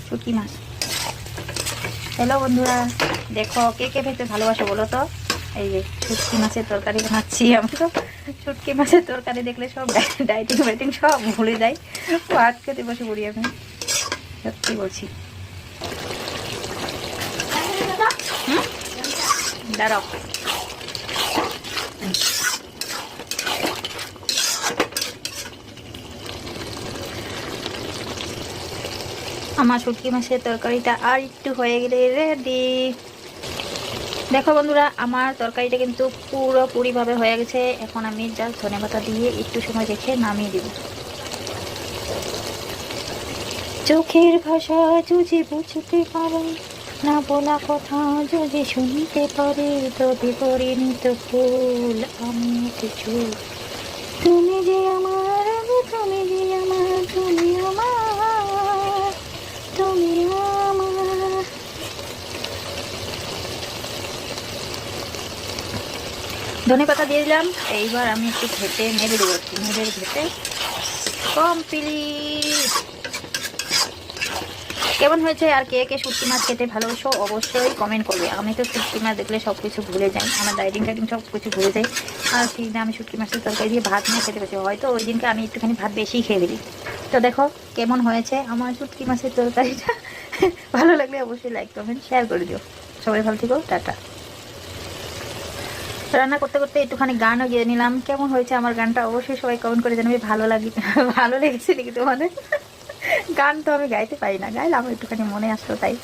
শুটকি মাছ। হ্যালো বন্ধুরা, দেখো কে কে খেতে ভালোবাসো বলো তো। এই যে শুটকি মাছের তরকারি বানাচ্ছি। আমি তো শুটকি মাছের তরকারি দেখলে সব ডাইটিং ফাইটিং সব ভুলে যাই। ভাত খেতে বসে পড়ি আমি, সত্যি বলছি। দাঁড়াও, আমার শুটকি মাছের তরকারিটা আর একটু হয়ে গেলে রেডি। দেখো বন্ধুরা, আমার তরকারিটা কিন্তু পুরোপুরিভাবে হয়ে গেছে। এখন আমি জাস্ট ধনেপাতা দিয়ে একটু সময় রেখে নামিয়ে দিব। চোখের ভাষা যদি বুঝতে পারো, না বলা কথা যদি শুনতে পারে, তবে করিনি তো ভুল আমি কিছু। তুমি যে আমার, তুমি যে আমার, তুমি আমার, তুমি আমার। ধনেপাতা দিয়ে দিলাম। এইবার আমি একটু ঘেটে নেড়ে দেবো, নেড়ে ঘেটে কমপ্লিট। কেমন হয়েছে আর কে কে শুটকি মাছ খেতে ভালোবাসো অবশ্যই কমেন্ট করবে। আমি তো শুটকি মাছ দেখলে সব কিছু ভুলে যাই, আমার ডাইটিং টাইটিং সব কিছু ভুলে যাই। আর সেই দিনে আমি শুটকি মাছের তরকারি দিয়ে ভাত নিয়ে খেতে বসে, হয়তো ওই দিনকে আমি একটুখানি ভাত বেশি খেয়ে ফেলি। তো দেখো কেমন হয়েছে আমার শুটকি মাছের তরকারিটা। ভালো লাগলে অবশ্যই লাইক কমেন্ট শেয়ার করে দিও। সবাই ভালো থেকো, টাটা। রান্না করতে করতে একটুখানি গানও গিয়ে নিলাম। কেমন হয়েছে আমার গানটা অবশ্যই সবাই কমেন্ট করে জানাবে। ভালো লেগেছে নাকি তোমাদের? গান তো আমি গাইতে পারি না, গাইলাম একটুখানি মনে আসলো তাই।